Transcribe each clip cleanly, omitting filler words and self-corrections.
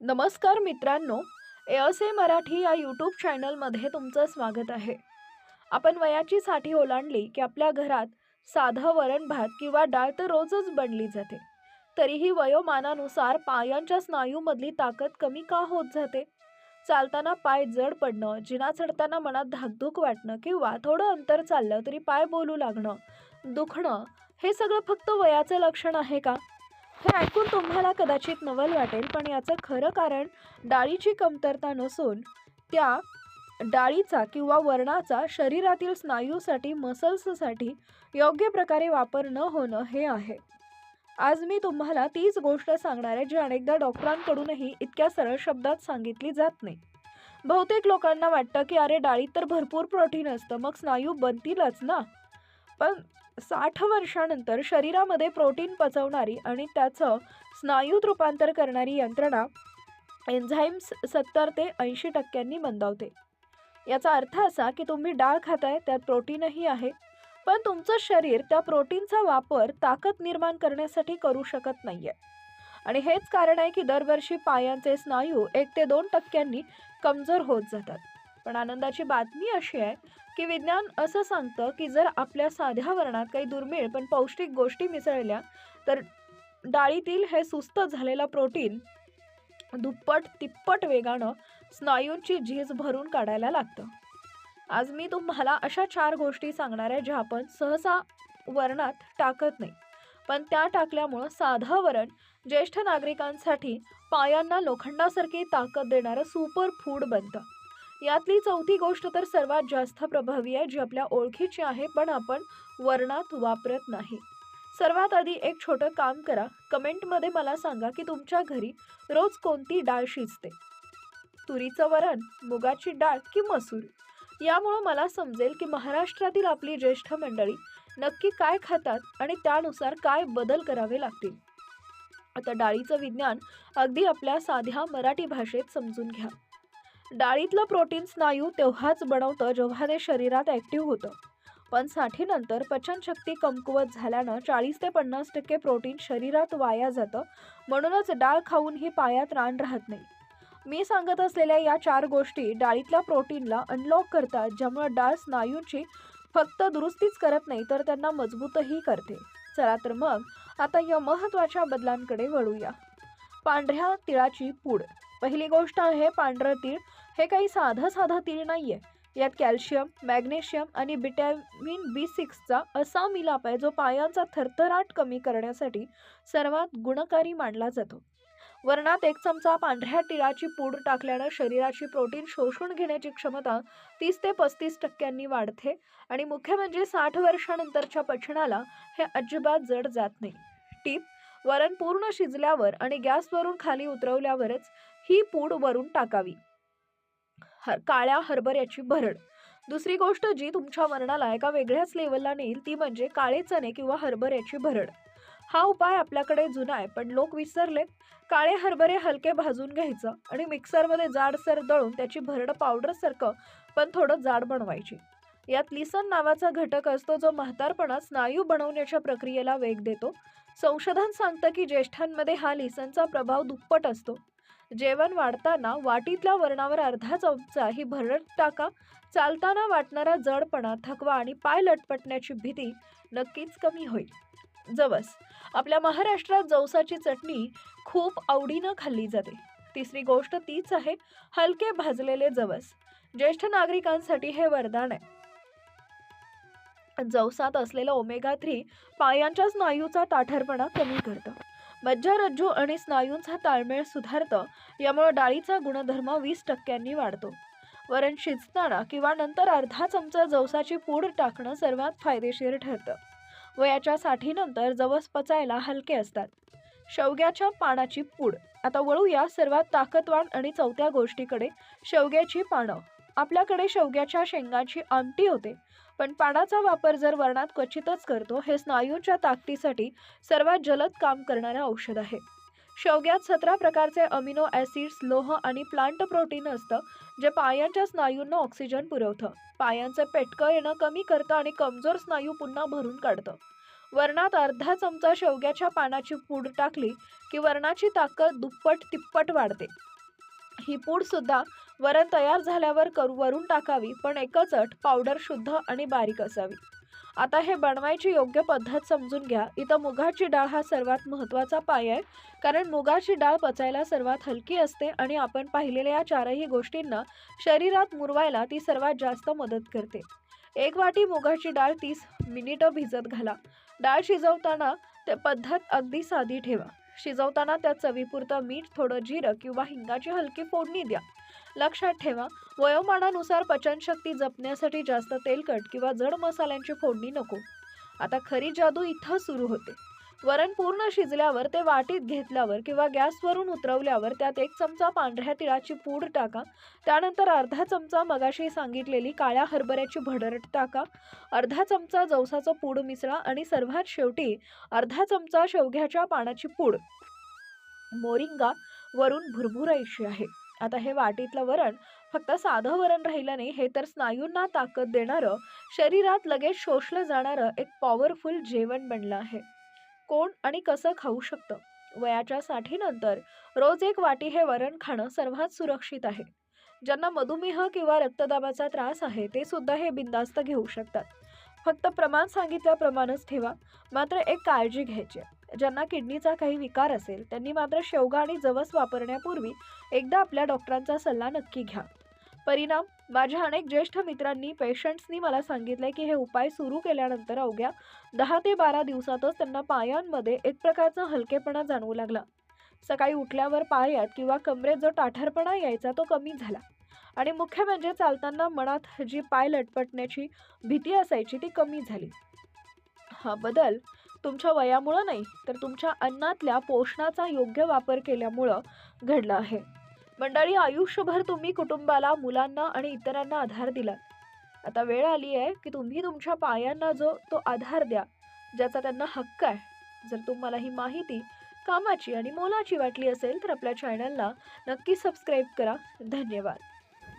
नमस्कार मित्रांनो, एअसे मराठी या यूट्यूब चॅनलमध्ये तुमचं स्वागत आहे. आपण वयाची साठी ओलांडली की आपल्या घरात साधं वरण भात किंवा डाळ तर रोजच बनली जाते. तरीही वयोमानानुसार पायांच्या स्नायूमधली ताकद कमी का होत जाते? चालताना पाय जड पडणं, जिना चढताना मनात धाकधूक वाटणं किंवा थोडं अंतर चाललं तरी पाय बोलू लागणं, दुखणं, हे सगळं फक्त वयाचं लक्षण आहे का? हे ऐकून तुम्हाला कदाचित नवल वाटेल, पण याचं खरं कारण डाळीची कमतरता नसून त्या डाळीचा किंवा वर्णाचा शरीरातील स्नायूसाठी, मसल्ससाठी योग्य प्रकारे वापर न होणं हे आहे. आज मी तुम्हाला तीच गोष्ट सांगणार आहे, जी अनेकदा डॉक्टरांकडूनही इतक्या सरळ शब्दात सांगितली जात नाही. बहुतेक लोकांना वाटतं की अरे, डाळीत तर भरपूर प्रोटीन असतं, मग स्नायू बनतीलच ना. पण 60 वर्षानंतर शरीरामध्ये प्रोटीन पचवणारी आणि त्याचं स्नायूत रूपांतर करणारी यंत्रणा एन्झाईम्स 70 ते 80% मंदावते. याचा अर्थ असा की तुम्ही डाळ खाताय, त्यात प्रोटीनही आहे, पण तुमचं शरीर त्या प्रोटीनचा वापर ताकद निर्माण करण्यासाठी करू शकत नाहीये. आणि हेच कारण आहे की दरवर्षी पायांचे स्नायू 1 ते 2% कमजोर होत जातात. पण आनंदाची बातमी अशी आहे की विज्ञान असं सांगतं की जर आपल्या साध्या वरणात काही दुर्मिळ पण पौष्टिक गोष्टी मिसळल्या तर डाळीतील हे सुस्त झालेला प्रोटीन दुप्पट तिप्पट वेगानं स्नायूंची झीज भरून काढायला लागतं. आज मी तुम्हाला अशा 4 गोष्टी सांगणार आहे ज्या आपण सहसा वरणात टाकत नाही, पण त्या टाकल्यामुळं साधं वरण ज्येष्ठ नागरिकांसाठी पायांना लोखंडासारखी ताकद देणारं सुपर फूड बनतं. यातली चौथी गोष्ट तर सर्वात जास्त प्रभावी आहे, जी आपल्या ओळखीची आहे, पण आपण वरणात वापरत नाही. सर्वात आधी एक छोटं काम करा. कमेंटमध्ये मला सांगा की तुमच्या घरी रोज कोणती डाळ शिजते. तुरीचं वरण, मुगाची डाळ की मसूर? यामुळं मला समजेल की महाराष्ट्रातील आपली ज्येष्ठ मंडळी नक्की काय खातात आणि त्यानुसार काय बदल करावे लागतील. आता डाळीचं विज्ञान अगदी आपल्या साध्या मराठी भाषेत समजून घ्या. डाळीतलं प्रोटीन स्नायू तेव्हाच बनवतं जेव्हा ते शरीरात ॲक्टिव्ह होतं. पण साठीनंतर पचनशक्ती कमकुवत झाल्यानं 40 ते 50% प्रोटीन शरीरात वाया जातं. म्हणूनच डाळ खाऊनही पायात रान राहत नाही. मी सांगत असलेल्या या 4 गोष्टी डाळीतल्या प्रोटीनला अनलॉक करतात, ज्यामुळे डाळ स्नायूंची फक्त दुरुस्तीच करत नाही तर त्यांना मजबूतही करते. चला तर मग आता या महत्त्वाच्या बदलांकडे वळूया. पांढऱ्या तिळाची पूड. पहिली गोष्ट आहे पांढरं तीळ. हे काही साधं साधं तीळ नाहीये. यात कॅल्शियम, मॅग्नेशियम आणि व्हिटॅमिन B6चा असा मिलाप आहे जो पायांचा थरथराट कमी करण्यासाठी सर्वात गुणकारी मानला जातो. वरणात 1 चमचा पांढऱ्या तिळाची पूड टाकल्यानं शरीराची प्रोटीन शोषून घेण्याची क्षमता 30 ते 35% वाढते आणि मुख्य म्हणजे 60 वर्षानंतरच्या पचनाला हे अजिबात जड जात नाही. टीप: वरण पूर्ण शिजल्यावर आणि गॅसवरून खाली उतरवल्यावरच ही पूड वरून टाकावी. काळ्या हरभऱ्याची भरड. दुसरी गोष्ट जी तुमच्या वरणाला एका वेगळ्याच लेवलला नेईल ती म्हणजे काळे चणे किंवा हरभऱ्याची भरड. हा उपाय आपल्याकडे जुना आहे, पण लोक विसरलेत. काळे हरभरे हलके भाजून घ्यायचं आणि मिक्सरमध्ये जाडसर दळून त्याची भरड पावडरसारखं पण थोडं जाड बनवायची. यात लिसन नावाचा घटक असतो जो म्हातारपणात स्नायू बनवण्याच्या प्रक्रियेला वेग देतो. संशोधन सांगतं की ज्येष्ठांमध्ये हा लिसनचा प्रभाव दुप्पट असतो. जेवण वाढताना वाटीतल्या वरणावर अर्धा चमचा ही भरड टाका. चालताना वाटणारा जडपणा, थकवा आणि पाय लटपटण्याची भीती नक्कीच कमी होईल. जवस. आपल्या महाराष्ट्रात जवसाची चटणी खूप आवडीनं खाल्ली जाते. तिसरी गोष्ट तीच आहे हलके भाजलेले जवस. ज्येष्ठ नागरिकांसाठी हे वरदान आहे. जवसात असलेलं ओमेगा 3 पायांच्या स्नायूचा ताठरपणा कमी करतं. मज्जारज्जू आणि स्नायूंचा ताळमेळ सुधारतं. यामुळे डाळीचा गुणधर्म 20% वाढतो. वरण शिजताना किंवा नंतर अर्धा चमचा जवसाची पूड टाकणं सर्वात फायदेशीर ठरतं. वयाच्या साठीनंतर जवस पचायला हलके असतात. शेवग्याच्या पानाची पूड. आता वळूया सर्वात ताकदवान आणि चौथ्या गोष्टीकडे, शेवग्याची पानं. आपल्याकडे शेवग्याच्या शेंगाची आमटी होते, पण पानाचा वापर जर वरणात क्वचितच करतो. हे स्नायूंच्या ताकदीसाठी सर्वात जलद काम करणारे औषध आहे. शेवग्यात 17 प्रकारचे अमिनो ॲसिड्स, लोह आणि प्लांट प्रोटीन असतं, जे पायांच्या स्नायूंना ऑक्सिजन पुरवतं, पायांचं पेटकं येणं कमी करतं आणि कमजोर स्नायू पुन्हा भरून काढतं. वरणात अर्धा चमचा शेवग्याच्या पानाची पूड टाकली की वरणाची ताकद दुप्पट तिप्पट वाढते. ही पूड सुद्धा वरण तयार झाल्यावर वरून टाकावी, पण एकच अट, पावडर शुद्ध आणि बारीक असावी. आता हे बनवायची योग्य पद्धत समजून घ्या. इथं मुगाची डाळ हा सर्वात महत्त्वाचा पाय आहे, कारण मुगाची डाळ पचायला सर्वात हलकी असते आणि आपण पाहिलेल्या या चारही गोष्टींना शरीरात मुरवायला ती सर्वात जास्त मदत करते. 1 वाटी मुगाची डाळ 30 मिनिटं भिजत घाला. डाळ शिजवताना ते पद्धत अगदी साधी ठेवा. शिजवताना त्यात चवीपुरतं मीठ, थोडं जिरं किंवा हिंगाची हलकी फोडणी द्या. लक्षात ठेवा, वयोमानानुसार पचनशक्ती जपण्यासाठी जास्त तेलकट किंवा जड मसाल्यांची फोडणी नको. आता खरी जादू इथं सुरू होते. वरण पूर्ण शिजल्यावर ते वाटीत घेतल्यावर किंवा गॅसवरून उतरवल्यावर त्यात 1 चमचा पांढऱ्या तिळाची पूड टाका. त्यानंतर अर्धा चमचा मगाशी सांगितलेली काळ्या हरभऱ्याची भडरट टाका. अर्धा चमचा जवसाचं पूड मिसळा आणि सर्वात शेवटी अर्धा चमचा शेवग्याच्या पानाची पूड. मोरिंगा वरून भुरभुरायची आहे. आता हे वाटीतलं वरण फक्त साधं वरण राहिलं नाही, हे तर स्नायूंना ताकद देणारं, शरीरात लगेच शोषलं जाणारं एक पॉवरफुल जेवण बनलं आहे. कोण आणि कसं खाऊ शकतं? वयाच्या 60 नंतर रोज 1 वाटी हे वरण खाणं सर्वात सुरक्षित आहे. ज्यांना मधुमेह किंवा रक्तदाबाचा त्रास आहे ते सुद्धा हे बिनधास्त घेऊ शकतात. फक्त प्रमाण सांगितल्याप्रमाणेच ठेवा. मात्र एक काळजी घ्यायची आहे. ज्यांना किडनीचा काही विकार असेल त्यांनी मात्र शेवगा आणि जवस वापरण्यापूर्वी एकदा आपल्या डॉक्टरांचा सल्ला नक्की घ्या. परिणाम, माझ्या अनेक ज्येष्ठ मित्रांनी, पेशंट्सनी मला सांगितलंय की हे उपाय सुरू केल्यानंतर अवघ्या 10 ते 12 दिवसातच त्यांना पायांमध्ये एक प्रकारचा हलकेपणा जाणवू लागला. सकाळी उठल्यावर पायात किंवा कमरेत जो ताठरपणा यायचा तो कमी झाला आणि मुख्य म्हणजे चालताना मनात जी पाय लटपटण्याची भीती असायची ती कमी झाली. हा बदल तुमच्या वयामुळे नाही, तर तुमच्या अन्नातल्या पोषणाचा योग्य वापर केल्यामुळं घडला आहे. मंडळी, आयुष्यभर तुम्ही कुटुंबाला, मुलांना आणि इतरांना आधार दिला. आता वेळ आली आहे की तुम्ही तुमच्या पायांना तो आधार द्या ज्याचा त्यांना हक्क आहे. जर तुम्हाला ही माहिती कामाची आणि मोलाची वाटली असेल तर आपल्या चॅनलला नक्की सबस्क्राईब करा. धन्यवाद.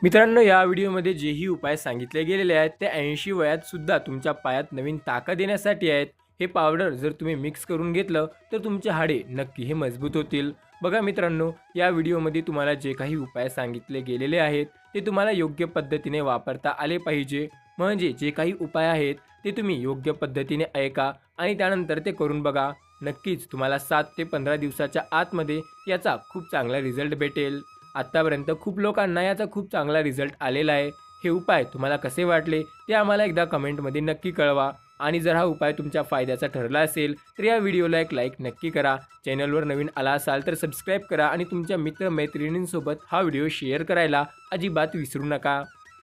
मित्रांनो, या व्हिडिओमध्ये जेही उपाय सांगितले गेलेले आहेत ते 80 वयात सुद्धा तुमच्या पायात नवीन ताकद येण्यासाठी आहेत. हे पावडर जर तुम्ही मिक्स करून घेतलं तर तुमचे हाडे नक्की हे मजबूत होतील. बघा मित्रांनो, या व्हिडिओमध्ये तुम्हाला जे काही उपाय सांगितले गेलेले आहेत ते तुम्हाला योग्य पद्धतीने वापरता आले पाहिजे. म्हणजे जे काही उपाय आहेत ते तुम्ही योग्य पद्धतीने ऐका आणि त्यानंतर ते करून बघा. नक्कीच तुम्हाला 7 ते 15 दिवसाच्या आतमध्ये याचा खूप चांगला रिझल्ट भेटेल. आत्तापर्यंत खूप लोकांना याचा खूप चांगला रिझल्ट आलेला आहे. हे उपाय तुम्हाला कसे वाटले ते आम्हाला एकदा कमेंटमध्ये नक्की कळवा. आणि जर हा उपाय तुमच्या फायद्याचा ठरला असेल तर या व्हिडिओला एक लाईक नक्की करा. चॅनलवर नवीन आला असाल तर सबस्क्राईब करा आणि तुमच्या मित्रमैत्रिणींसोबत हा व्हिडिओ शेअर करायला अजिबात विसरू नका.